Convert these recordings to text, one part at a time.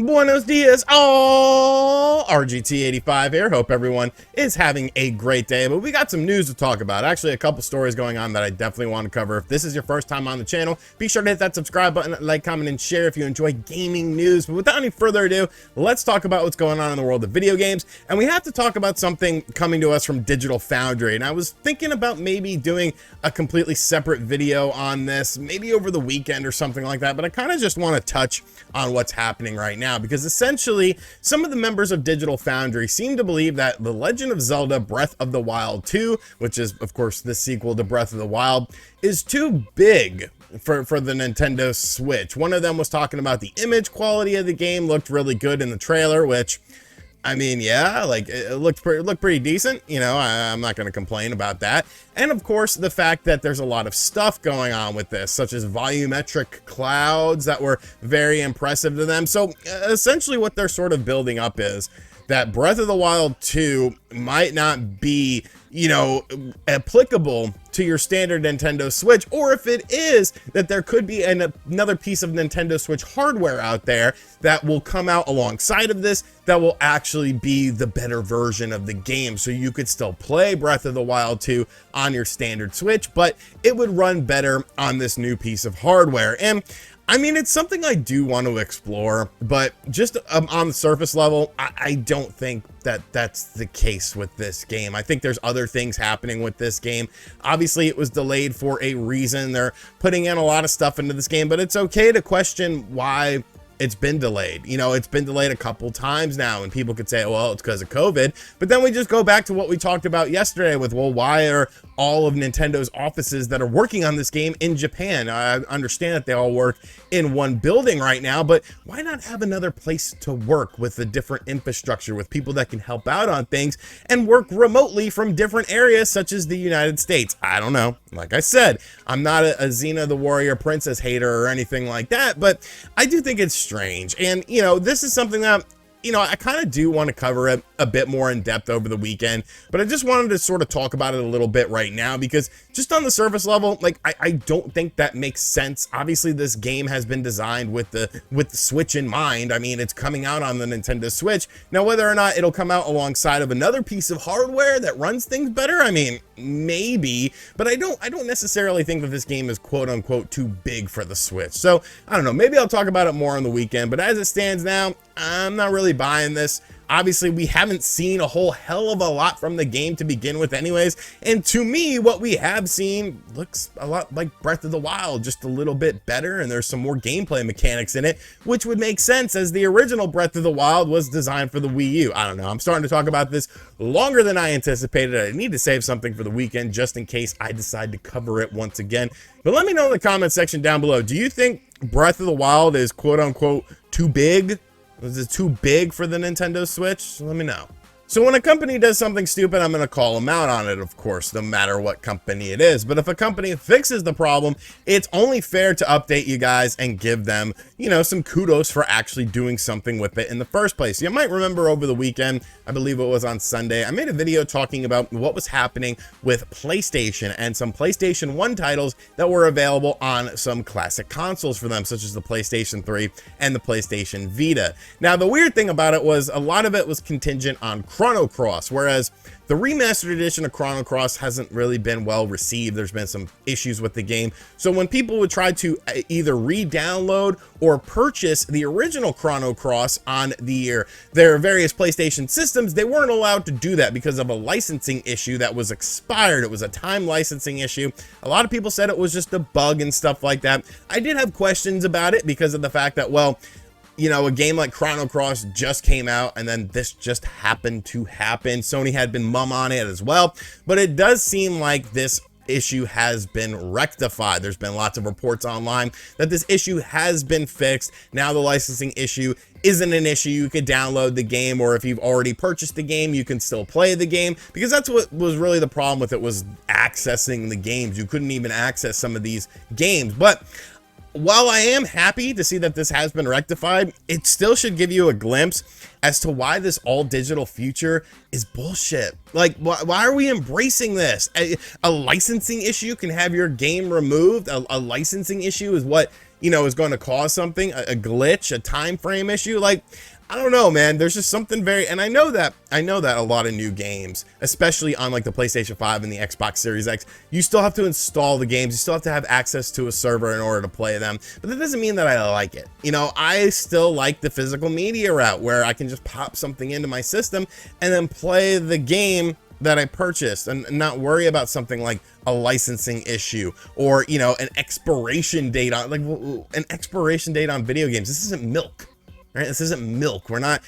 Buenos dias, all RGT85 here. Hope everyone is having a great day, but we got some news to talk about. Actually, a couple stories going on that I definitely want to cover. If this is your first time on the channel, be sure to hit that subscribe button, like, comment, and share if you enjoy gaming news. But without any further ado, let's talk about what's going on in the world of video games. And we have to talk about something coming to us from Digital Foundry. And I was thinking about maybe doing a completely separate video on this, maybe over the weekend or something like that. But I kind of just want to touch on what's happening right now, because essentially some of the members of Digital Foundry seem to believe that The Legend of Zelda Breath of the Wild 2, which is of course the sequel to Breath of the Wild, is too big for the Nintendo Switch. One of them was talking about the image quality of the game looked really good in the trailer, which, I mean, yeah, like it looked pretty decent. You know, I'm not going to complain about that. And of course, the fact that there's a lot of stuff going on with this, such as volumetric clouds that were very impressive to them. So essentially what they're sort of building up is that Breath of the Wild 2 might not be, you know, applicable to your standard Nintendo Switch, or if it is, that there could be another piece of Nintendo Switch hardware out there that will come out alongside of this that will actually be the better version of the game. So you could still play Breath of the Wild 2 on your standard Switch, but it would run better on this new piece of hardware. And I mean, it's something I do want to explore, but just on the surface level, I don't think that that's the case with this game. I think there's other things happening with this game. Obviously, it was delayed for a reason. They're putting in a lot of stuff into this game, but it's okay to question why it's been delayed. You know, it's been delayed a couple times now, and people could say, well, it's because of COVID. But then we just go back to what we talked about yesterday with, well, why are all of Nintendo's offices that are working on this game in Japan? I understand that they all work in one building right now, but why not have another place to work with a different infrastructure, with people that can help out on things and work remotely from different areas such as the United States? I don't know. Like I said, I'm not a Xena the Warrior Princess hater or anything like that, but I do think it's strange. And, you know, this is something that, you know, I kind of do want to cover it a bit more in depth over the weekend, but I just wanted to sort of talk about it a little bit right now, because just on the surface level, like, I don't think that makes sense. Obviously, this game has been designed with the Switch in mind. I mean, it's coming out on the Nintendo Switch. Now, whether or not it'll come out alongside of another piece of hardware that runs things better, I mean, maybe, but I don't necessarily think that this game is quote unquote too big for the Switch. So I don't know, maybe I'll talk about it more on the weekend, but as it stands now, I'm not really buying this. Obviously, we haven't seen a whole hell of a lot from the game to begin with anyways, and to me, what we have seen looks a lot like Breath of the Wild, just a little bit better, and there's some more gameplay mechanics in it, which would make sense as the original Breath of the Wild was designed for the Wii U. I don't know, I'm starting to talk about this longer than I anticipated. I need to save something for the weekend just in case I decide to cover it once again. But let me know in the comment section down below, do you think Breath of the Wild is quote unquote too big? Is it too big for the Nintendo Switch? Let me know. So when a company does something stupid, I'm going to call them out on it, of course, no matter what company it is. But if a company fixes the problem, it's only fair to update you guys and give them, you know, some kudos for actually doing something with it in the first place. You might remember over the weekend, I believe it was on Sunday, I made a video talking about what was happening with PlayStation and some PlayStation 1 titles that were available on some classic consoles for them, such as the PlayStation 3 and the PlayStation Vita. Now, the weird thing about it was a lot of it was contingent on Chrono Cross, whereas the remastered edition of Chrono Cross hasn't really been well received. There's been some issues with the game. So when people would try to either re-download or purchase the original Chrono Cross on their various PlayStation systems, they weren't allowed to do that because of a licensing issue that was expired. It was a time licensing issue. A lot of people said it was just a bug and stuff like that. I did have questions about it because of the fact that, well, you know, a game like Chrono Cross just came out and then this just happened to happen. Sony had been mum on it as well, but it does seem like this issue has been rectified. There's been lots of reports online that this issue has been fixed. Now the licensing issue isn't an issue. You could download the game, or if you've already purchased the game, you can still play the game, because that's what was really the problem with it, was accessing the games. You couldn't even access some of these games. But while I am happy to see that this has been rectified, it still should give you a glimpse as to why this all digital future is bullshit. Like, why are we embracing this? A licensing issue can have your game removed. A licensing issue is what you know, is going to cause something, a glitch, a time frame issue. Like, I don't know, man. There's just something and I know that a lot of new games, especially on like the PlayStation 5 and the Xbox Series X, you still have to install the games. You still have to have access to a server in order to play them. But that doesn't mean that I like it. You know, I still like the physical media route where I can just pop something into my system and then play the game that I purchased and not worry about something like a licensing issue or, you know, an expiration date on video games. This isn't milk. Right? This isn't milk. We're not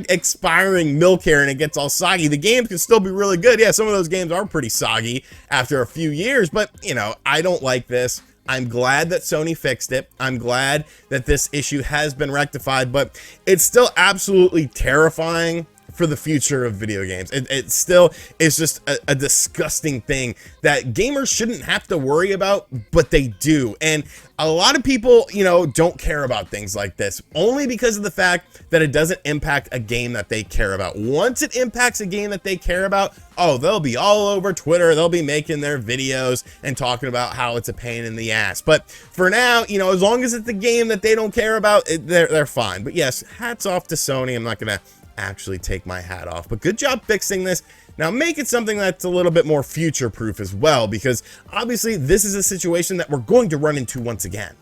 expiring milk here and it gets all soggy. The games can still be really good. Yeah, some of those games are pretty soggy after a few years, but you know, I don't like this. I'm glad that Sony fixed it. I'm glad that this issue has been rectified, but it's still absolutely terrifying for the future of video games. It still is just a disgusting thing that gamers shouldn't have to worry about, but they do. And a lot of people, you know, don't care about things like this only because of the fact that it doesn't impact a game that they care about. Once it impacts a game that they care about, oh, they'll be all over Twitter. They'll be making their videos and talking about how it's a pain in the ass. But for now, you know, as long as it's a game that they don't care about, they're fine. But yes, hats off to Sony. I'm not gonna actually take my hat off, but good job fixing this. Now make it something that's a little bit more future proof as well, because obviously this is a situation that we're going to run into once again.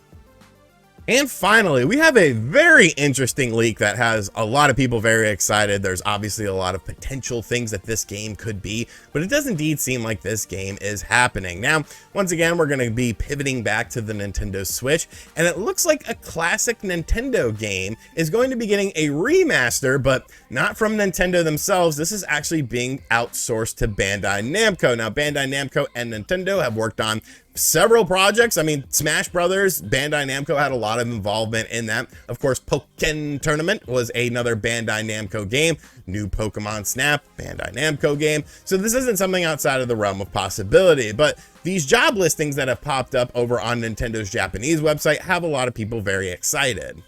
And finally, we have a very interesting leak that has a lot of people very excited. There's obviously a lot of potential things that this game could be, but it does indeed seem like this game is happening. Now, once again, we're going to be pivoting back to the Nintendo Switch, and it looks like a classic Nintendo game is going to be getting a remaster, but not from Nintendo themselves. This is actually being outsourced to Bandai Namco. Now, Bandai Namco and Nintendo have worked on several projects. I mean, Smash Brothers, Bandai Namco had a lot of involvement in that. Of course, Pokken Tournament was another Bandai Namco game. New Pokemon Snap, Bandai Namco game. So this isn't something outside of the realm of possibility, but these job listings that have popped up over on Nintendo's Japanese website have a lot of people very excited.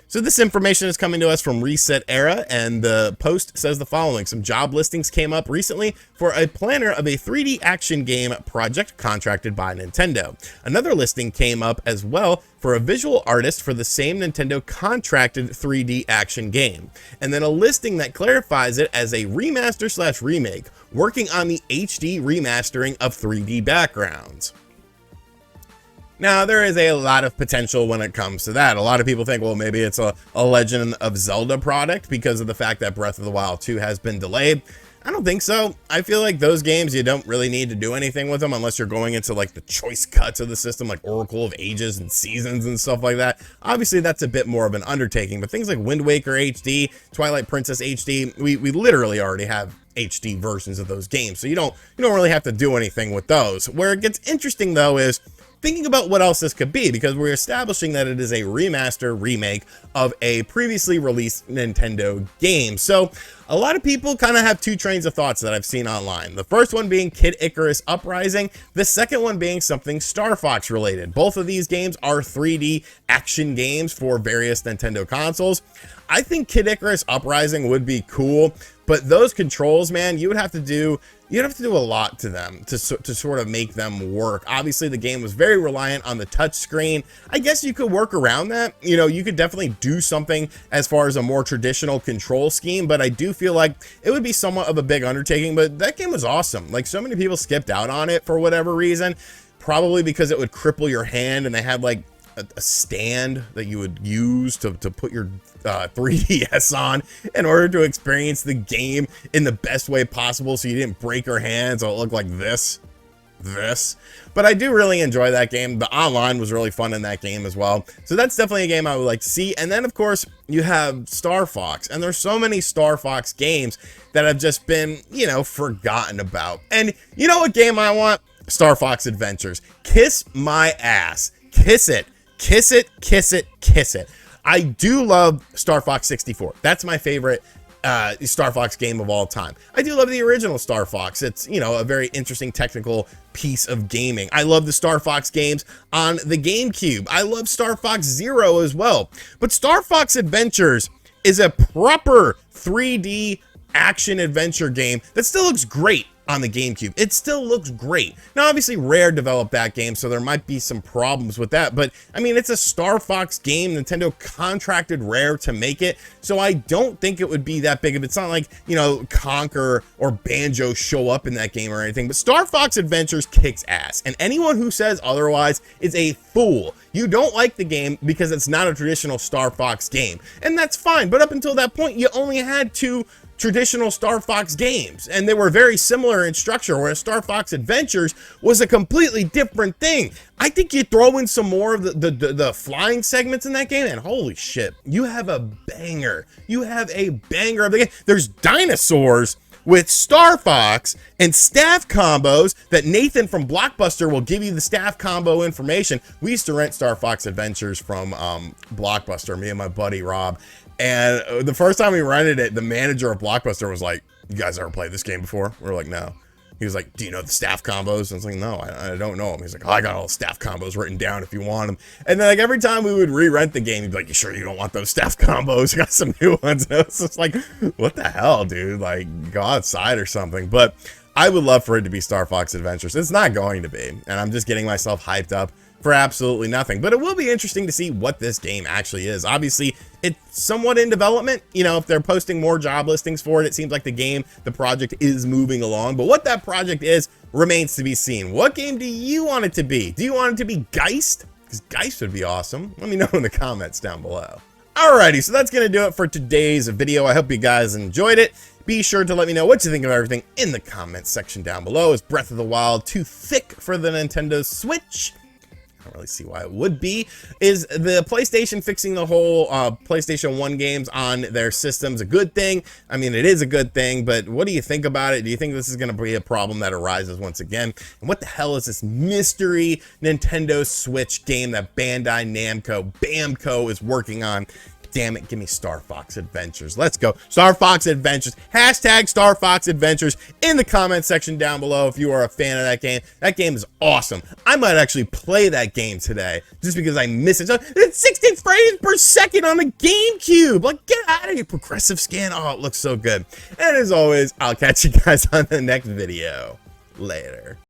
So this information is coming to us from Reset Era, and the post says the following. Some job listings came up recently for a planner of a 3D action game project contracted by Nintendo. Another listing came up as well for a visual artist for the same Nintendo contracted 3D action game. And then a listing that clarifies it as a remaster/remake, working on the HD remastering of 3D backgrounds. Now, there is a lot of potential when it comes to that. A lot of people think, well, maybe it's a Legend of Zelda product because of the fact that Breath of the Wild 2 has been delayed. I don't think so. I feel like those games, you don't really need to do anything with them unless you're going into like the choice cuts of the system, like Oracle of Ages and Seasons and stuff like that. Obviously, that's a bit more of an undertaking, but things like Wind Waker HD, Twilight Princess HD, we literally already have HD versions of those games. So you don't really have to do anything with those. Where it gets interesting though is thinking about what else this could be, because we're establishing that it is a remaster remake of a previously released Nintendo game. So a lot of people kind of have two trains of thoughts that I've seen online. The first one being Kid Icarus Uprising, the second one being something Star Fox related. Both of these games are 3D action games for various Nintendo consoles. I think Kid Icarus Uprising would be cool, but those controls, man, you'd have to do a lot to them to sort of make them work. Obviously, the game was very reliant on the touch screen. I guess you could work around that. You know, you could definitely do something as far as a more traditional control scheme, but I do feel like it would be somewhat of a big undertaking. But that game was awesome. Like, so many people skipped out on it for whatever reason, probably because it would cripple your hand, and they had like a stand that you would use to put your 3DS on in order to experience the game in the best way possible, so you didn't break your hand, so it looked like this. But I do really enjoy that game. The online was really fun in that game as well, so that's definitely a game I would like to see. And then of course you have Star Fox, and there's so many Star Fox games that have just been, you know, forgotten about. And you know what game I want? Star Fox Adventures. Kiss my ass. Kiss it. Kiss it, kiss it, kiss it. I do love Star Fox 64. That's my favorite Star Fox game of all time. I do love the original Star Fox. It's, you know, a very interesting technical piece of gaming. I love the Star Fox games on the GameCube. I love Star Fox Zero as well. But Star Fox Adventures is a proper 3D action adventure game that still looks great on the GameCube. It still looks great. Now, obviously, Rare developed that game, so there might be some problems with that, but I mean, it's a Star Fox game. Nintendo contracted Rare to make it, so I don't think it would be that big of, it's not like, you know, Conker or Banjo show up in that game or anything, but Star Fox Adventures kicks ass, and anyone who says otherwise is a fool. You don't like the game because it's not a traditional Star Fox game, and that's fine, but up until that point, you only had 2 traditional Star Fox games, and they were very similar in structure, whereas Star Fox Adventures was a completely different thing. I think you throw in some more of the flying segments in that game, and holy shit, you have a banger. You have a banger of the game. There's dinosaurs with Star Fox and staff combos that Nathan from Blockbuster will give you the staff combo information. We used to rent Star Fox Adventures from Blockbuster, me and my buddy Rob. And the first time we rented it, the manager of Blockbuster was like, "You guys ever played this game before?" We were like, "No." He was like, "Do you know the staff combos?" And I was like, "No, I don't know them." He's like, "Oh, I got all the staff combos written down if you want them." And then like every time we would re-rent the game, he'd be like, "You sure you don't want those staff combos? I got some new ones." And it was just like, what the hell, dude? Like, go outside or something. But I would love for it to be Star Fox Adventures. It's not going to be. And I'm just getting myself hyped up for absolutely nothing, but it will be interesting to see what this game actually is. Obviously, it's somewhat in development. You know, if they're posting more job listings for it, it seems like the project is moving along, but what that project is remains to be seen. What game do you want it to be? Do you want it to be Geist? Because Geist would be awesome. Let me know in the comments down below. Alrighty, so that's gonna do it for today's video. I hope you guys enjoyed it. Be sure to let me know what you think of everything in the comments section down below. Is Breath of the Wild too thick for the Nintendo Switch? I don't really see why it would be. Is the PlayStation fixing the whole PlayStation 1 games on their systems a good thing? I mean, it is a good thing, but what do you think about it? Do you think this is going to be a problem that arises once again? And what the hell is this mystery Nintendo Switch game that Bandai Namco, Bamco, is working on? Damn it, give me Star Fox Adventures. Let's go. Star Fox Adventures. Hashtag Star Fox Adventures in the comment section down below if you are a fan of that game. That game is awesome. I might actually play that game today just because I miss it. So it's 60 frames per second on the GameCube. Like, get out of here, progressive scan. Oh, it looks so good. And as always, I'll catch you guys on the next video. Later.